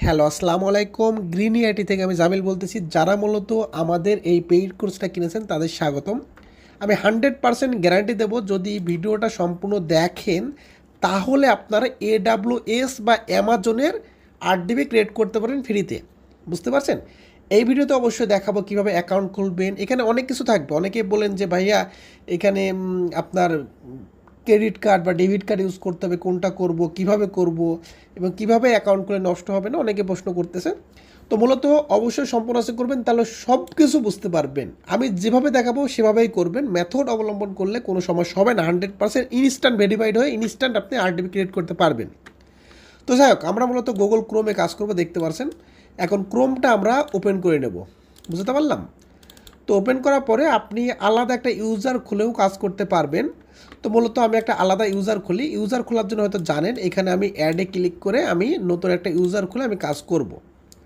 Hello, আসসালামু আলাইকুম। Green IT থেকে আমি জামিল বলতেছি। যারা মূলত আমাদের এই পেইড কোর্সটা কিনেছেন তাদের স্বাগতম। আমি 100% গ্যারান্টি দেবো, যদি ভিডিওটা সম্পূর্ণ দেখেন তাহলে আপনারা AWS বা অ্যামাজনের 8 GB ক্রিয়েট করতে পারেন ফ্রিতে। বুঝতে পারছেন? এই ভিডিওতে অবশ্যই দেখাবো কীভাবে অ্যাকাউন্ট খুলবেন। এখানে অনেক কিছু থাকবে। অনেকে বলেন যে ভাইয়া এখানে আপনার ক্রেডিট কার্ড বা ডেবিট কার্ড ইউজ করতে হবে, কোনটা করব, কিভাবে করব এবং কিভাবে অ্যাকাউন্ট করে নষ্ট হবে না, অনেকে প্রশ্ন করতেছে। তো মূলত অবশ্যই সম্পূর্ণ আছে করবেন, তাহলে সব কিছু বুঝতে পারবেন। আমি যেভাবে দেখাবো সেভাবেই করবেন। মেথড অবলম্বন করলে কোনো সমস্যা হবে না। 100% ইনস্ট্যান্ট ভেরিফাইড হয়ে ইনস্ট্যান্ট আপনি RDB ক্রিয়েট করতে পারবেন। তো যাই হোক, আমরা মূলত গুগল ক্রোমে কাজ করবো, দেখতে পারছেন। এখন ক্রোমটা আমরা ওপেন করে নেব, বুঝতে পারলাম? তো ওপেন করার পরে আপনি আলাদা একটা ইউজার খুলেও কাজ করতে পারবেন। তো মূলত আমি একটা আলাদা ইউজার খুলি। ইউজার খোলার জন্য হয়তো জানেন, এখানে আমি অ্যাডে ক্লিক করে আমি নতুন একটা ইউজার খুলে আমি কাজ করব।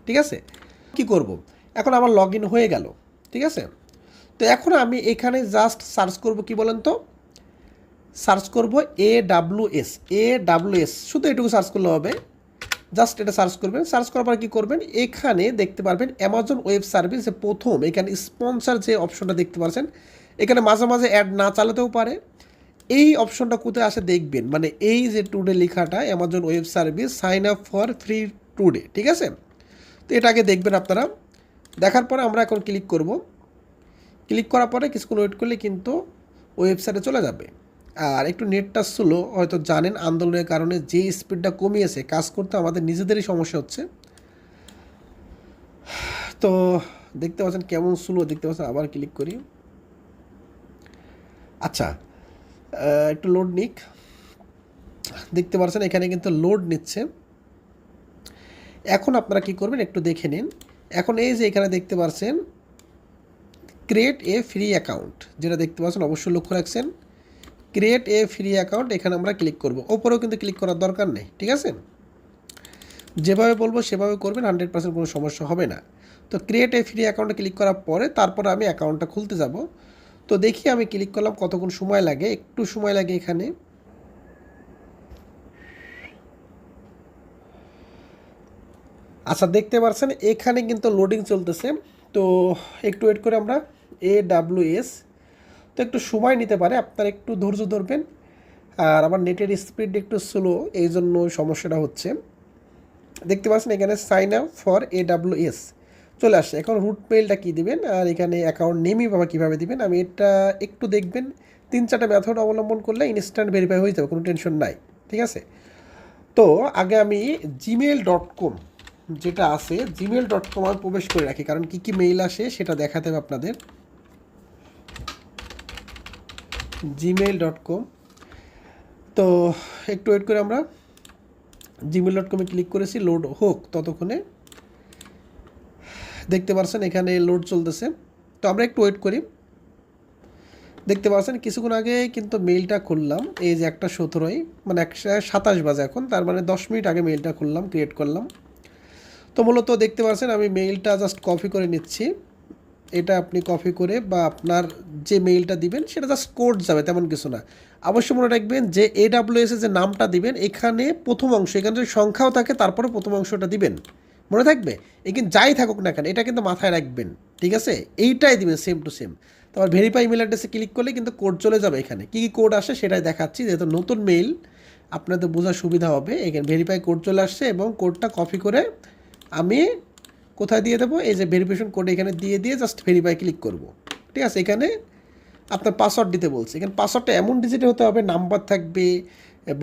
ঠিক আছে? কি করব? এখন আমার লগ ইন হয়ে গেল। ঠিক আছে? তো এখন আমি এখানে জাস্ট সার্চ করব, কি বলেন তো? সার্চ করব AWS, শুধু এটুকু সার্চ করলে হবে। জাস্ট এটা সার্চ করবেন। সার্চ করার পর কী করবেন, এখানে দেখতে পারবেন অ্যামাজন ওয়েব সার্ভিস যে প্রথম এখানে স্পন্সর যে অপশনটা দেখতে পাচ্ছেন, এখানে মাঝে মাঝে অ্যাড না চালাতেও পারে। এই অপশনটা কোথায় আসে দেখবেন, মানে এই যে টুডে লেখাটা, Amazon web service sign up for free today. ঠিক আছে? তো এটা আগে দেখবেন আপনারা। দেখার পরে আমরা এখন ক্লিক করব। ক্লিক করার পরে কিছুক্ষণ ওয়েট করলে কিন্তু ওয়েবসাইটে চলে যাবে। আর একটু নেটটা স্লো, হয়তো জানেন আন্দোলনের কারণে যে স্পিডটা কমিয়েছে, কাজ করতে আমাদের নিজেদেরই সমস্যা হচ্ছে। তো দেখতে পাচ্ছেন কেমন স্লো, দেখতে পাচ্ছেন। আবার ক্লিক করি। আচ্ছা, একটু লোড নিক। দেখতে পাচ্ছেন এখানে কিন্তু লোড নিচ্ছে। এখন আপনারা কি করবেন একটু দেখে নিন। এখন এই যে এখানে দেখতে পাচ্ছেন ক্রিয়েট এ ফ্রি অ্যাকাউন্ট, যেটা দেখতে পাচ্ছেন, অবশ্যই লক্ষ্য রাখছেন। ক্রিয়েট এ ফ্রি অ্যাকাউন্ট, এখানে আমরা ক্লিক করব। ওপরেও কিন্তু ক্লিক করার দরকার নেই। ঠিক আছে? যেভাবে বলবো সেভাবে করবেন, 100% কোনো সমস্যা হবে না। তো ক্রিয়েট এ ফ্রি অ্যাকাউন্টে ক্লিক করার পরে তারপরে আমি অ্যাকাউন্টটা খুলতে যাব। তো দেখি আমি ক্লিক করলাম, কতক্ষণ সময় লাগে। একটু সময় লাগে এখানে। আচ্ছা, দেখতে পাচ্ছেন এখানে কিন্তু লোডিং চলতেছে। তো একটু ওয়েট করে আমরা AWS, তো একটু সময় নিতে পারে, আপনারা একটু ধৈর্য ধরবেন। আর আমার নেটের স্পিড একটু স্লো, এই জন্য সমস্যাটা হচ্ছে। দেখতে পাচ্ছেন এখানে সাইন আপ ফর AWS চলে আসছে। এখন রুট মেইলটা কী দিবেন আর এখানে অ্যাকাউন্ট নেমই বাবা কীভাবে দিবেন, আমি এটা একটু দেখবেন। 3-4টা মেথড অবলম্বন করলে ইনস্ট্যান্ট ভেরিফাই হয়ে যাবে, কোনো টেনশন নাই। ঠিক আছে? তো আগে আমি gmail.com যেটা আছে, gmail.com আমি প্রবেশ করে রাখি, কারণ কী কী মেইল আসে সেটা দেখাতে হবে আপনাদের। gmail.com, তো একটু ওয়েট করে আমরা gmail.com-এ ক্লিক করেছি, লোড হোক ততক্ষণে। দেখতে পাচ্ছেন এখানে লোড চলতেছে। তো আমরা একটু ওয়েট করি। দেখতে পাচ্ছেন কিছুক্ষণ আগে কিন্তু মেইলটা খুললাম, এই যে 1:17, মানে 1:27 বাজে এখন, তার মানে 10 মিনিট আগে মেইলটা খুললাম, ক্রিয়েট করলাম। তো মূলত দেখতে পাচ্ছেন আমি মেইলটা জাস্ট কপি করে নিচ্ছি। এটা আপনি কপি করে বা আপনার যে মেইলটা দিবেন সেটা জাস্ট কোড যাবে, তেমন কিছু না। অবশ্যই মনে রাখবেন যে AWS এর যে নামটা দিবেন, এখানে প্রথম অংশ, এখানে যদি সংখ্যাও থাকে তারপরে প্রথম অংশটা দিবেন, মনে থাকবে। এখানে যাই থাকুক না কেন, এটা কিন্তু মাথায় রাখবেন। ঠিক আছে? এইটাই দিবেন সেম টু সেম। তারপর ভেরিফাই ইমেল অ্যাড্রেসে ক্লিক করলে কিন্তু কোড চলে যাবে। এখানে কী কী কোড আসে সেটাই দেখাচ্ছি, যেহেতু নতুন মেইল আপনাদের বোঝার সুবিধা হবে। এখানে ভেরিফাই কোড চলে আসছে এবং কোডটা কপি করে আমি কোথায় দিয়ে দেবো, এই যে ভেরিফিকেশন কোড এখানে দিয়ে দিয়ে জাস্ট ভেরিফাই ক্লিক করব। ঠিক আছে? এখানে আপনার পাসওয়ার্ড দিতে বলছে। এখানে পাসওয়ার্ডটা এমন ডিজিটে হতে হবে, নাম্বার থাকবে,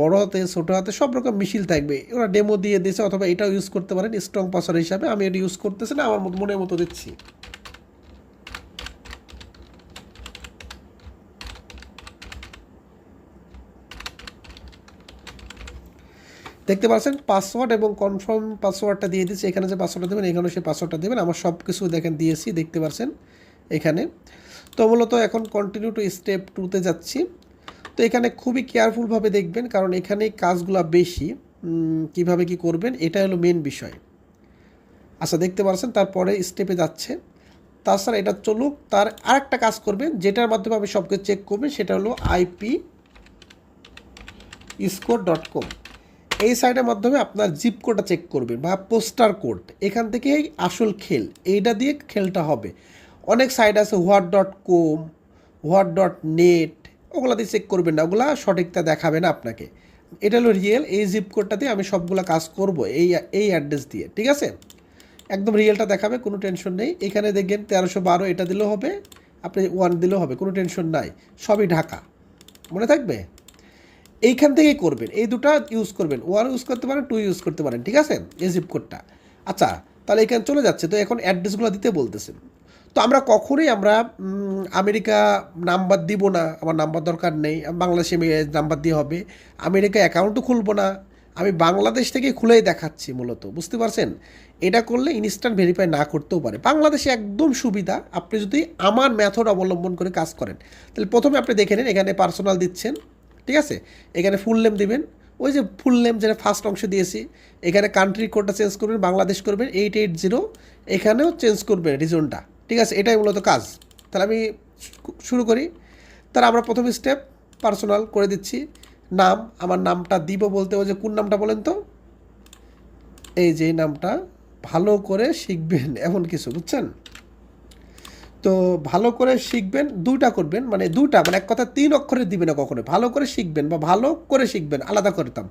বড় হাতে ছোটো হাতে সব রকম মিছিল থাকবে। ওরা ডেমো দিয়ে দিয়েছে, অথবা এটাও ইউজ করতে পারেন স্ট্রং পাসওয়ার্ড হিসাবে। আমি এটা ইউজ করতেছি না, আমার মনের মতো দিচ্ছি। দেখতে পাচ্ছেন পাসওয়ার্ড এবং কনফার্ম পাসওয়ার্ডটা দিয়ে দিচ্ছি। এখানে যে পাসওয়ার্ডটা দেবেন এখানে সেই পাসওয়ার্ডটা দেবেন। আমার সব কিছু দেখেন দিয়েছি, দেখতে পাচ্ছেন এখানে। তো মূলত এখন কন্টিনিউ টু স্টেপ 2-তে যাচ্ছি। তো এখানে খুবই কেয়ারফুলভাবে দেখবেন, কারণ এখানে কাজগুলো বেশি। কিভাবে কি করবেন এটা হলো মেন বিষয়। আচ্ছা, দেখতে পাচ্ছেন তারপরে স্টেপে যাচ্ছে। তাছাড়া এটা চলুক, তার আরেকটা কাজ করবেন যেটার মাধ্যমে আমি সব কিছু চেক করবেন, সেটা হলো IP score.com। এই সাইটের মাধ্যমে আপনার জিপ কোডটা চেক করবেন বা পোস্টার কোড, এখান থেকেই আসল খেল, এইটা দিয়ে খেলটা হবে। অনেক সাইট আছে হোয়াট.com, হোয়াট.নেট, ওগুলো দিয়ে চেক করবেন না, ওগুলো সঠিকটা দেখাবে না আপনাকে। এটা হলো রিয়েল, এই জিপ কোডটা দিয়ে আমি সবগুলো কাজ করব এই অ্যাড্রেস দিয়ে, ঠিক আছে? একদম রিয়েলটা দেখাবে, কোনো টেনশন নেই। এখানে দেখবেন 1312, এটা দিলেও হবে, আপনি 1 দিলেও হবে, কোনো টেনশন নাই, সবই ঢাকা, মনে থাকবে। এইখান থেকেই করবেন, এই দুটো ইউজ করবেন, 1 ইউজ করতে পারেন, 2 ইউজ করতে পারেন, ঠিক আছে, এই জিপ কোডটা। আচ্ছা, তাহলে এখানে চলে যাচ্ছে, তো এখন অ্যাড্রেসগুলো দিতে বলতেছেন। তো আমরা কখনোই আমেরিকা নাম্বার দিব না, আমার নাম্বার দরকার নেই, বাংলাদেশে নাম্বার দিয়ে হবে। আমেরিকা অ্যাকাউন্টও খুলবো না, আমি বাংলাদেশ থেকে খুলেই দেখাচ্ছি মূলত, বুঝতে পারছেন? এটা করলে ইনস্ট্যান্ট ভেরিফাই না করতেও পারে। বাংলাদেশে একদম সুবিধা, আপনি যদি আমার মেথড অবলম্বন করে কাজ করেন। তাহলে প্রথমে আপনি দেখে নিন, এখানে পার্সোনাল দিচ্ছেন, ঠিক আছে, এখানে ফুল নেম দিবেন, ওই যে ফুল নেম যেটা ফার্স্ট অংশে দিয়েছি। এখানে কান্ট্রি কোডটা চেঞ্জ করবেন, বাংলাদেশ করবেন 880, এখানেও চেঞ্জ করবেন রিজনটা, ঠিক আছে, এটাই মূলত কাজ। তাহলে আমি শুরু করি। তাহলে আমরা প্রথম স্টেপ পার্সোনাল করে দিচ্ছি। নাম, আমার নামটা দিব বলতে, ওই যে কোন নামটা বলেন তো, এই যে নামটা ভালো করে শিখবেন এমন কিছু, বুঝছেন? তো ভালো করে শিখবেন, দুইটা করবেন, মানে দুইটা, মানে এক কথা 3 অক্ষরে দিবেন না কখনো, ভালো করে শিখবেন বা ভালো করে শিখবেন, আলাদা করতাম,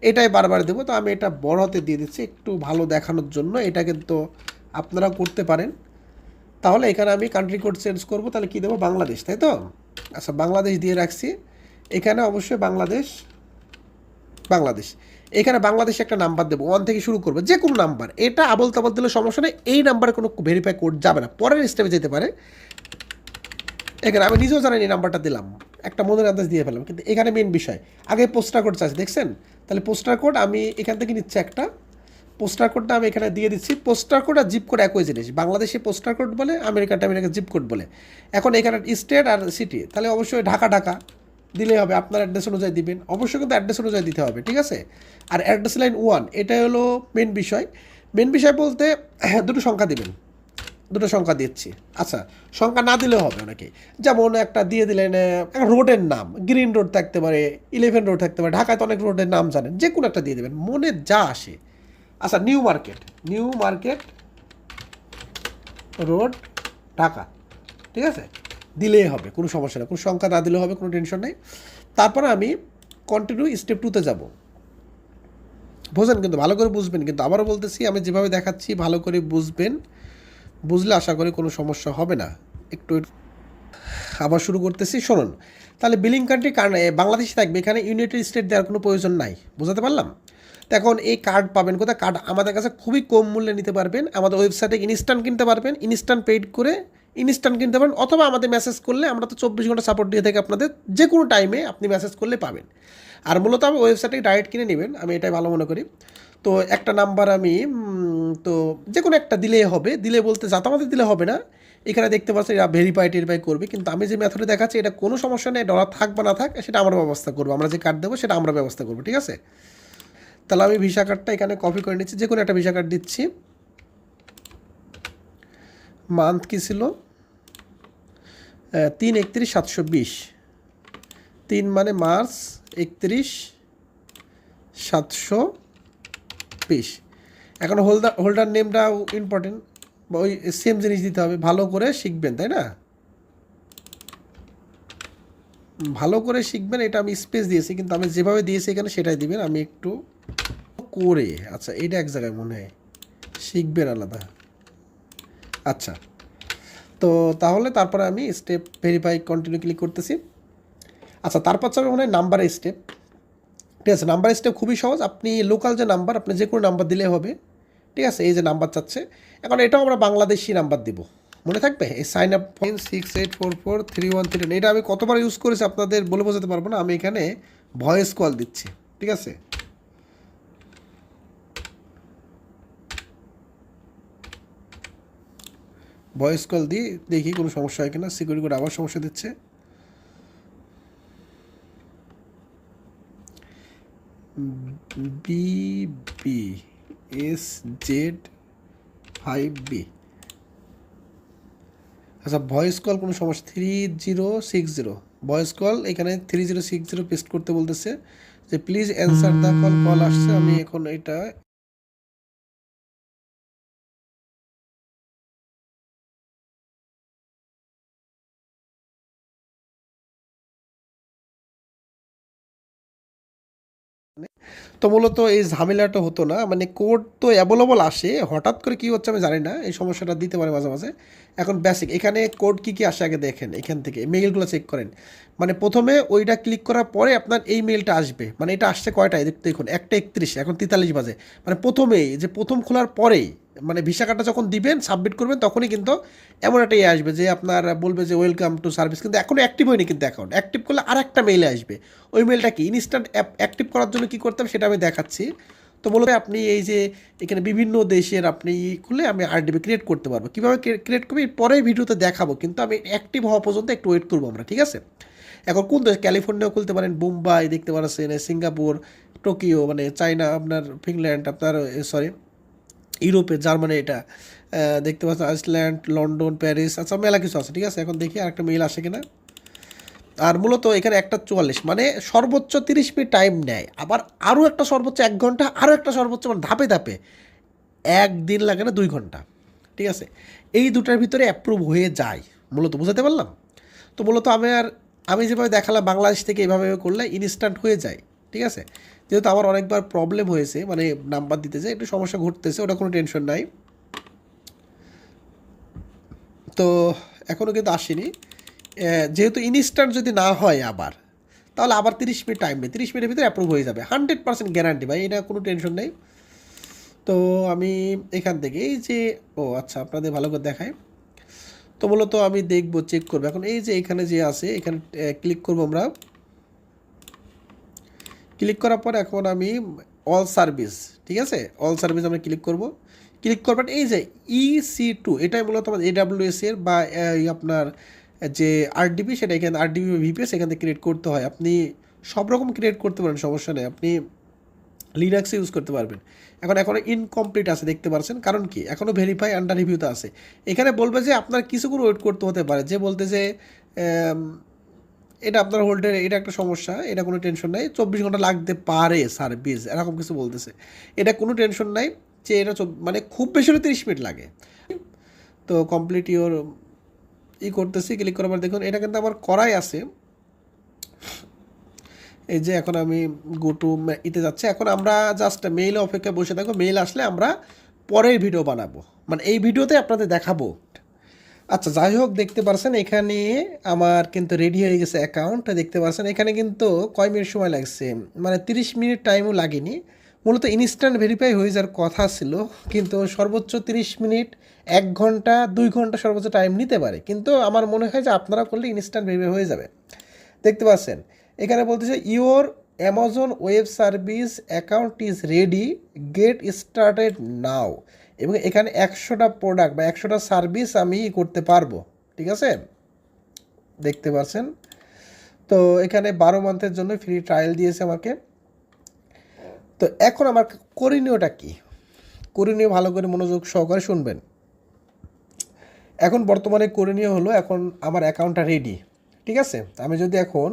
এটাই বারবার দেবো। তো আমি এটা বড় হাতে দিয়ে দিচ্ছি একটু ভালো দেখানোর জন্য, এটা কিন্তু আপনারা করতে পারেন। তাহলে এখানে আমি কান্ট্রি কোড চেঞ্জ করবো, তাহলে কী দেবো, বাংলাদেশ, তাই তো? আচ্ছা, বাংলাদেশ দিয়ে রাখছি, এখানে অবশ্যই বাংলাদেশ, বাংলাদেশ, এখানে বাংলাদেশে একটা নাম্বার দেবো, 1 থেকে শুরু করবো, যে কোনো নাম্বার, এটা আবল তাবল দিলে সমস্যা নেই, এই নাম্বারে কোনো ভেরিফাই কোড যাবে না, পরের স্টেপে যেতে পারে। এখানে আমি নিজেও জানি এই নাম্বারটা দিলাম, একটা মনের আন্দাজ দিয়ে ফেলাম, কিন্তু এখানে মেন বিষয়, আগে পোস্টার কোড চাইছে, দেখছেন? তাহলে পোস্টার কোড আমি এখান থেকে নিচ্ছি একটা, পোস্টার কোডটা আমি এখানে দিয়ে দিচ্ছি। পোস্টার কোড আর জিপ কোড একই জিনিস, বাংলাদেশে পোস্টার কোড বলে, আমেরিকা জিপ কোড বলে। এখন এখানে স্টেট আর সিটি, তাহলে অবশ্যই ঢাকা ঢাকা দিলেই হবে, আপনার অ্যাড্রেস অনুযায়ী দিবেন, অবশ্যই কিন্তু অ্যাড্রেস অনুযায়ী দিতে হবে, ঠিক আছে? আর অ্যাড্রেস লাইন 1, এটা হলো মেন বিষয়। মেন বিষয় বলতে দুটো সংখ্যা দিবেন, দুটো সংখ্যা দিচ্ছি। আচ্ছা, সংখ্যা না দিলেও হবে অনেকে, যেমন একটা দিয়ে দিলেন একটা রোডের নাম, গ্রিন রোড থাকতে পারে, 11 রোড থাকতে পারে, ঢাকায় তো অনেক রোডের নাম জানেন, যে কোনো একটা দিয়ে দেবেন, মনে যা আসে। আচ্ছা, নিউ মার্কেট রোড, ঢাকা, ঠিক আছে, দিলেই হবে, কোনো সমস্যা নেই, কোনো সংখ্যা না দিলেও হবে, কোনো টেনশন নেই। তারপরে আমি কন্টিনিউ স্টেপ 2তে যাব। বোঝেন, কিন্তু ভালো করে বুঝবেন, কিন্তু আবারও বলতেছি, আমি যেভাবে দেখাচ্ছি ভালো করে বুঝবেন, বুঝলে আশা করি কোনো সমস্যা হবে না। একটু আবার শুরু করতেছি, শুনুন। তাহলে বিলিং কান্ট্রি বাংলাদেশে থাকবে, এখানে ইউনাইটেড স্টেট দেওয়ার কোনো প্রয়োজন নাই, বুঝাতে পারলাম? তো এখন এই কার্ড পাবেন কোথায়? কার্ড আমাদের কাছে খুবই কম মূল্যে নিতে পারবেন, আমাদের ওয়েবসাইটে ইনস্ট্যান্ট কিনতে পারবেন, ইনস্ট্যান্ট পেইড করে ইনস্ট্যান্ট কিনতে পারেন, অথবা আমাদের মেসেজ করলে, আমরা তো 24 ঘন্টা সাপোর্ট দিয়ে থাকি আপনাদের, যে কোনো টাইমে আপনি মেসেজ করলে পাবেন। আর মূলত আমি ওয়েবসাইটে ডাইরেক্ট কিনে নেবেন, আমি এটাই ভালো মনে করি। তো একটা নাম্বার আমি তো যে কোনো একটা দিলেই হবে, দিলে বলতে জাতামাতে দিলে হবে না, এখানে দেখতে পাচ্ছেন এরা টেরিফাই করবে, কিন্তু আমি যে মেথডে দেখাচ্ছি এটা কোনো সমস্যা নেই, ডলার থাক বা না থাক সেটা আমরা ব্যবস্থা করবো, আমরা যে কার্ড দেবো সেটা আমরা ব্যবস্থা করবো, ঠিক আছে? তাহলে আমি ভিসা কার্ডটা এখানে কপি করে নিচ্ছি, যে কোনো একটা ভিসা কার্ড দিচ্ছি। মান্থ কী ছিল? 3/31/720, 3 মানে মার্চ, 31/720। এখন হোল্ডার নেমটাও ইম্পর্টেন্ট, বা ওই সেম জিনিস দিতে হবে, ভালো করে শিখবেন, তাই না? ভালো করে শিখবেন, এটা আমি স্পেস দিয়েছি, কিন্তু আমি যেভাবে দিয়েছি এখানে সেটাই দিবেন, আমি একটু করে, আচ্ছা এটা এক জায়গায় মনে হয় শিখবেন আলাদা। আচ্ছা, তো তাহলে তারপরে আমি স্টেপ ভেরিফাই কন্টিনিউ ক্লিক করতেছি। আচ্ছা, তারপর চাবে মনে হয় নাম্বারের স্টেপ, ঠিক আছে? নাম্বার স্টেপ খুবই সহজ, আপনি লোকাল যে নাম্বার, আপনি যে কোনো নাম্বার দিলে হবে, ঠিক আছে? এই যে নাম্বার চাচ্ছে, এখন এটাও আমরা বাংলাদেশি নাম্বার দিব, মনে থাকবে। এই সাইন আপ 68443139, এটা আমি কতবার ইউজ করেছি আপনাদের বলে বোঝাতে পারবো না, আমি এখানে ভয়েস কল দিচ্ছি, ঠিক আছে? ভয়েস কল দিয়ে দেখি কোনো সমস্যা হয় কিনা, সিকিউরিটি কোড আবার সমস্যা দিচ্ছে। BBSZ5B, আচ্ছা ভয়েস কল কোনো সমস্যা, 3060 ভয়েস কল, এখানে 3060 পেস্ট করতে বলতেছে, যে please answer the call, call আসছে, আমি এখন এটা তো মূলত এই ঝামেলাটা হতো না, মানে কোড তো অ্যাভেলেবল আসে, হঠাৎ করে কী হচ্ছে আমি জানি না, এই সমস্যাটা দিতে পারে মাঝে মাঝে। এখন বেসিক এখানে কোড কী কী আসে আগে দেখেন, এখান থেকে মেইলগুলো চেক করেন। মানে প্রথমে ওইটা ক্লিক করার পরে আপনার এই মেইলটা আসবে, মানে এটা আসছে কয়টায় দেখুন, 1:31, এখন 43 বাজে, মানে প্রথমেই যে প্রথম খোলার পরেই, মানে ভিসা কার্ডটা যখন দিবেন সাবমিট করবেন তখনই কিন্তু এমন একটা ইয়ে আসবে যে আপনার বলবে যে ওয়েলকাম টু সার্ভিস, কিন্তু এখনও অ্যাক্টিভ হয়নি, কিন্তু অ্যাকাউন্ট অ্যাক্টিভ করলে আর একটা মেইলে আসবে। ওই মেলটা কি ইনস্ট্যান্ট অ্যাক্টিভ করার জন্য কী করতে হবে সেটা আমি দেখাচ্ছি। তো মূলত আপনি এই যে এখানে বিভিন্ন দেশের আপনি খুলে আমি আরডিবি ক্রিয়েট করতে পারবো, কীভাবে ক্রিয়েট করবি পরের ভিডিওতে দেখাবো, কিন্তু আমি অ্যাক্টিভ হওয়া পর্যন্ত একটু ওয়েট করবো আমরা, ঠিক আছে? এখন কোন দেশ, ক্যালিফোর্নিয়াও খুলতে পারেন, মুম্বাই দেখতে পাচ্ছেন, সিঙ্গাপুর, টোকিও মানে চায়না, আপনার ফিনল্যান্ড, আপনার সরি ইউরোপে জার্মানি, এটা দেখতে পাচ্ছেন আইসল্যান্ড, লন্ডন, প্যারিস, আচ্ছা মেলা কিছু আছে, ঠিক আছে? এখন দেখি আরেকটা মেইল আসে কিনা। আর মূলত এখানে 1:44, মানে সর্বোচ্চ 30 মিনিট টাইম নেয়, আবার আরও একটা সর্বোচ্চ 1 ঘন্টা, আরও একটা সর্বোচ্চ, মানে ধাপে ধাপে 1 দিন লাগে না 2 ঘন্টা, ঠিক আছে? এই দুটার ভিতরে অ্যাপ্রুভ হয়ে যায়, মূলত বুঝাতে পারলাম। তো মূলত আমি যেভাবে দেখালাম বাংলাদেশ থেকে এভাবে করলে ইনস্ট্যান্ট হয়ে যায়, ঠিক আছে? যেহেতু আমার অনেকবার প্রবলেম হয়েছে, মানে নাম্বার দিতে যে একটু সমস্যা ঘটতেছে, ওটা কোনো টেনশন নাই। তো এখনও কিন্তু আসেনি, যেহেতু ইনস্ট্যান্ট যদি না হয় আবার, তাহলে আবার 30 মিনিট টাইম নেই, 30 মিনিটের ভিতরে অ্যাপ্রুভ হয়ে যাবে, 100% গ্যারান্টি ভাই, এটা কোনো টেনশন নেই। তো আমি এখান থেকে এই যে, ও আচ্ছা আপনাদের ভালো করে দেখায়, তো মূলত আমি দেখবো, চেক করবো। এখন এই যে এখানে যে আছে, এখানে ক্লিক করবো আমরা, ক্লিক করার পর এখন আমি অল সার্ভিস, ঠিক আছে, অল সার্ভিস আমরা ক্লিক করব। ক্লিক করবেন এই যে EC2, এটাই মূলত আমাদের AWS এর বা আপনার যে আরডিবি, সেটা এখানে আরডিবি ভিপিএস এখান থেকে ক্রিয়েট করতে হয়। আপনি সব রকম ক্রিয়েট করতে পারেন, সমস্যা নেই, আপনি লিনাক্সে ইউজ করতে পারবেন। এখনও ইনকমপ্লিট আছে দেখতে পাচ্ছেন, কারণ কি এখনও ভেরিফাই আন্ডার রিভিউতে আছে। এখানে বলবে যে আপনার কিছুক্ষণ ওয়েট করতে হতে পারে, যে বলতে যে এটা আপনার হোল্ডের, এটা একটা সমস্যা, এটা কোনো টেনশন নাই, 24 ঘন্টা লাগতে পারে সার্ভিস, এরকম কিছু বলতেছে, এটা কোনো টেনশন নাই, যে এটা মানে খুব বেশি হলে 30 মিনিট লাগে। তো কমপ্লিট ইওর করতেছি, ক্লিক করার পর দেখুন এটা কিন্তু আমার করাই আছে। এই যে এখন আমি গো টু ইতে যাচ্ছে, এখন আমরা জাস্ট মেইলে অপেক্ষা বসে থাকবো, মেইল আসলে আমরা পরের ভিডিও বানাবো, মানে এই ভিডিওতে আপনাদের দেখাবো। আচ্ছা যাই হোক, দেখতে পাচ্ছেন এখানে আমার কিন্তু রেডি হয়ে গেছে অ্যাকাউন্ট, দেখতে পাচ্ছেন এখানে কিন্তু কয় মিনিট সময় লাগছে, মানে 30 মিনিট টাইমও লাগেনি। মূলত ইনস্ট্যান্ট ভেরিফাই হয়ে যাওয়ার কথা ছিল, কিন্তু সর্বোচ্চ 30 মিনিট, 1 ঘন্টা, 2 ঘন্টা সর্বোচ্চ টাইম নিতে পারে, কিন্তু আমার মনে হয় যে আপনারা করলে ইনস্ট্যান্ট ভেরিফাই হয়ে যাবে। দেখতে পাচ্ছেন এখানে বলতেছে your Amazon web service account is ready, get started now, এবং এখানে 100টা প্রোডাক্ট বা 100টা সার্ভিস আমি করতে পারবো, ঠিক আছে? দেখতে পাচ্ছেন, তো এখানে 12 মান্থের জন্য ফ্রি ট্রায়াল দিয়েছে আমাকে। তো এখন আমার করণীয়টা কি, করণীয় ভালো করে মনোযোগ সহকারে শুনবেন। এখন বর্তমানে করণীয় হলো, এখন আমার অ্যাকাউন্টটা রেডি, ঠিক আছে? আমি যদি এখন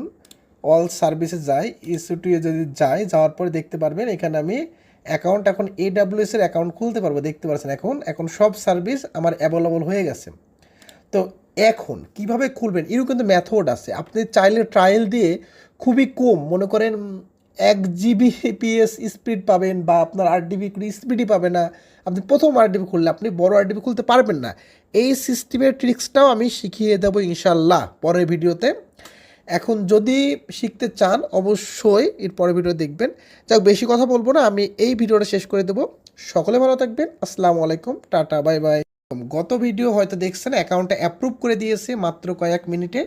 অল সার্ভিসে যাই, EC2 যদি যাওয়ার পরে দেখতে পারবেন এখানে আমি অ্যাকাউন্ট, এখন AWS এর অ্যাকাউন্ট খুলতে পারবো, দেখতে পাচ্ছেন এখন সব সার্ভিস আমার অ্যাভেলেবল হয়ে গেছে। তো এখন কিভাবে খুলবেন, এরও কিন্তু মেথড আছে, আপনি চাইলে ট্রায়াল দিয়ে খুবই কম, মনে করেন 1 GBps স্পিড পাবেন, বা আপনার 8 GB স্পিডই পাবে না। আপনি প্রথম আরডিবি খুললে আপনি বড় আরডিবি খুলতে পারবেন না। এই সিস্টেমের ট্রিক্সটাও আমি শিখিয়ে দেবো ইনশাল্লাহ পরের ভিডিওতে। এখন যদি শিখতে চান অবশ্যই এর পরের ভিডিও দেখবেন। যাক বেশি কথা বলবো না, আমি এই ভিডিওটা শেষ করে দেবো। সকলে ভালো থাকবেন, আসসালামু আলাইকুম, টাটা, বাই বাই। গত ভিডিও হয়তো দেখছেন, অ্যাকাউন্টটা অ্যাপ্রুভ করে দিয়েছে মাত্র কয়েক মিনিটে।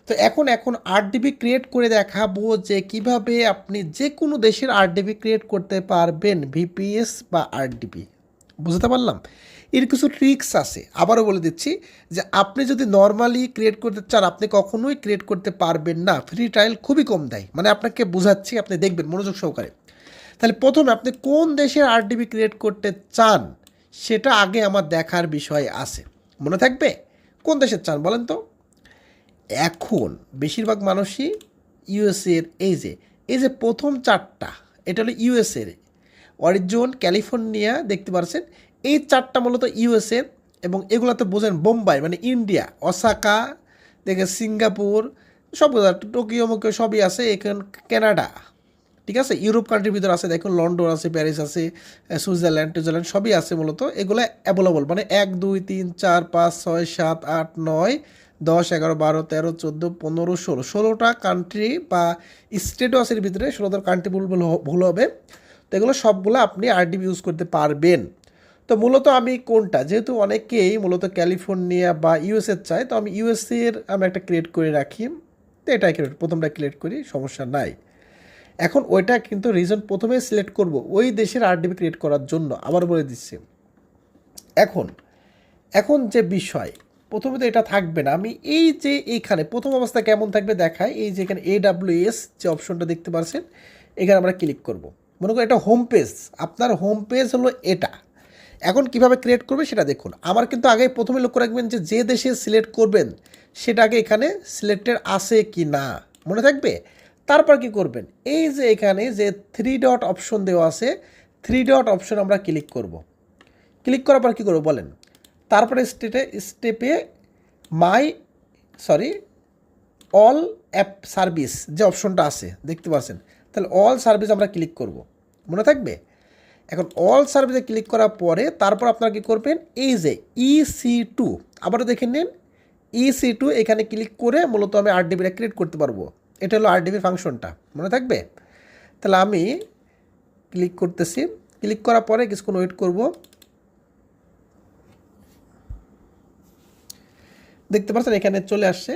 তো এখন 8 GB ক্রিয়েট করে দেখাবো যে কিভাবে আপনি যে কোনো দেশের 8 GB ক্রিয়েট করতে পারবেন, ভিপিএস বা আরডিবি। বুঝতে পারলাম, এর কিছু ট্রিক্স আছে, আবারও বলে দিচ্ছি যে আপনি যদি নর্মালি ক্রিয়েট করতে চান আপনি কখনোই ক্রিয়েট করতে পারবেন না, ফ্রি ট্রায়াল খুবই কম দেয়, মানে আপনাকে বোঝাচ্ছি, আপনি দেখবেন মনোযোগ সহকারে। তাহলে প্রথমে আপনি কোন দেশের 8 GB ক্রিয়েট করতে চান সেটা আগে আমার দেখার বিষয় আছে, মনে থাকবে? কোন দেশের চান বলেন তো? এখন বেশিরভাগ মানুষই ইউএসএর এই যে এই যে প্রথম চারটা এটা হলো ইউএসএর, অরিজন, ক্যালিফোর্নিয়া দেখতে পাচ্ছেন, এই চারটা মূলত ইউএসএ, এবং এগুলোতে বোঝেন বোম্বাই মানে ইন্ডিয়া, অসাকা দেখে সিঙ্গাপুর সব, টোকিও মোকিও সবই আছে, এখানে কানাডা, ঠিক আছে, ইউরোপ কান্ট্রির ভিতরে আছে, দেখুন লন্ডন আছে, প্যারিস আছে, সুইজারল্যান্ড সবই আছে মূলত, এগুলো অ্যাভেলেবল মানে 1 2 3 4 5 6 7 8 9 10 11 12 13 14 15 16 16টা কান্ট্রি বা স্টেটও আছে এর ভিতরে, 16টা কান্ট্রি ভুল হবে। তো এগুলো সবগুলো আপনি আরডিবি ইউজ করতে পারবেন। তো মূলত আমি কোনটা, যেহেতু অনেকেই মূলত ক্যালিফোর্নিয়া বা ইউএসএ চায়, তো আমি ইউএসএর আমি একটা ক্রিয়েট করে রাখি, তো এটাই প্রথমটা ক্রিয়েট করি, সমস্যা নাই। এখন ওইটা কিন্তু রিজন প্রথমে সিলেক্ট করব ওই দেশের আরডিবি ক্রিয়েট করার জন্য, আবার বলে দিচ্ছি। এখন এখন যে বিষয়, প্রথমে তো এটা থাকবে না, আমি এই যে এইখানে প্রথম অবস্থা কেমন থাকবে দেখায়, এই যে এখানে AWS যে অপশনটা দেখতে পাচ্ছেন, এখানে আমরা ক্লিক করব। মনে করি এটা হোম পেজ, আপনার হোম পেজ হলো এটা। এখন কিভাবে ক্রিয়েট করবে সেটা দেখুন। আমার কিন্তু আগে প্রথমে লক্ষ্য রাখবেন যে যে দেশে সিলেক্ট করবেন সেটা আগে এখানে সিলেক্টেড আছে কি না মনে থাকবে। তারপর কি করবেন, এই যে এখানে যে 3 ডট অপশন দেওয়া আছে, 3 ডট অপশন আমরা ক্লিক করব। ক্লিক করার পর কী করবো বলেন, তারপরে স্টেপে অল অ্যাপ সার্ভিস যে অপশনটা আছে দেখতে পাচ্ছেন, তাহলে অল সার্ভিস আমরা ক্লিক করব, মনে থাকবে। এখন অল সার্ভিসে ক্লিক করার পরে তারপর আপনারা কী করবেন, এই যে EC2 আবারও দেখে নিন, EC2 এখানে ক্লিক করে মূলত আমি আরডিবিটা ক্রিয়েট করতে পারবো। এটা হলো আরডিবি ফাংশনটা, মনে থাকবে। তাহলে আমি ক্লিক করতেছি, ক্লিক করার পরে কিছুক্ষণ ওয়েট করব। দেখতে পাচ্ছেন এখানে চলে আসছে।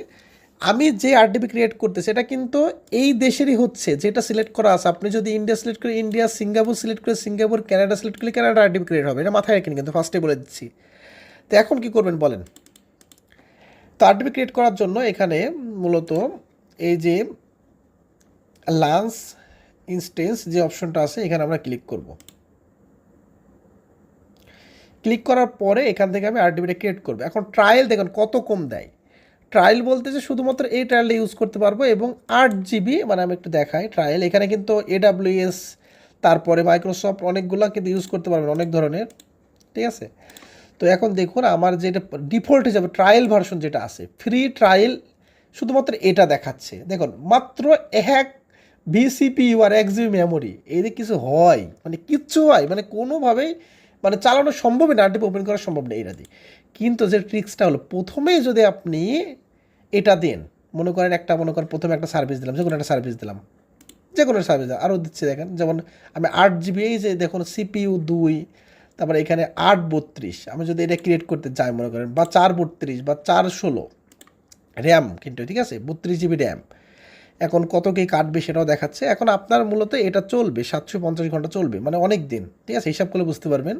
আমি যে আরডিবি ক্রিয়েট করতেছি এটা কিন্তু এই দেশেরই হচ্ছে, যেটা সিলেক্ট করা আছে। আপনি যদি ইন্ডিয়া সিলেক্ট করে ইন্ডিয়া, সিঙ্গাপুর সিলেক্ট করে সিঙ্গাপুর, কানাডা সিলেক্ট করলে কানাডা আরডিবি ক্রিয়েট হবে, এটা মাথায় রাখেন কিন্তু ফার্স্টে বলে দিচ্ছি। তো এখন কি করবেন বলেন, তো আরডিবি ক্রিয়েট করার জন্য এখানে মূলত এই যে লাঞ্চ ইনস্টেন্স যে অপশনটা আছে এখানে আমরা ক্লিক করব। ক্লিক করার পরে এখান থেকে আমি আরডিবিটা ক্রিয়েট করবো। এখন ট্রায়াল দেখুন কত কম দেয়। ট্রায়াল বলতে যে শুধুমাত্র এই ট্রায়ালটা ইউজ করতে পারবো, এবং 8GB, মানে আমি একটু দেখাই ট্রায়াল, এখানে কিন্তু AWS তারপরে মাইক্রোসফট অনেকগুলো কিন্তু ইউজ করতে পারবেন, অনেক ধরনের, ঠিক আছে। তো এখন দেখুন আমার যেটা ডিফল্ট হিসাবে ট্রায়াল ভার্সন যেটা আছে, ফ্রি ট্রায়াল, শুধুমাত্র এটা দেখাচ্ছে। দেখুন মাত্র 1 VCPU আর 1GB মেমোরি, এদের কিছু হয় মানে কিচ্ছু হয় মানে কোনোভাবেই মানে চালানো সম্ভবই না, আরডিবি ওপেন করা সম্ভব না এটা দিয়ে। কিন্তু যে ট্রিক্সটা হলো, প্রথমেই যদি আপনি এটা দেন, মনে করেন প্রথমে একটা সার্ভিস দিলাম, যে কোনো একটা সার্ভিস দিলাম, যে কোনো সার্ভিস আরও দিচ্ছে দেখেন, যেমন আমি 8GB, এই যে দেখুন CPU 2, তারপরে এখানে 832, আমি যদি এটা ক্রিয়েট করতে চাই মনে করেন, বা 432 বা 416 র্যাম, কিন্তু ঠিক আছে 32GB র্যাম, এখন কত কি কাটবে সেটাও দেখাচ্ছে। এখন আপনার মূলত এটা চলবে 750 ঘন্টা চলবে, মানে অনেক দিন, ঠিক আছে, হিসাব করলে বুঝতে পারবেন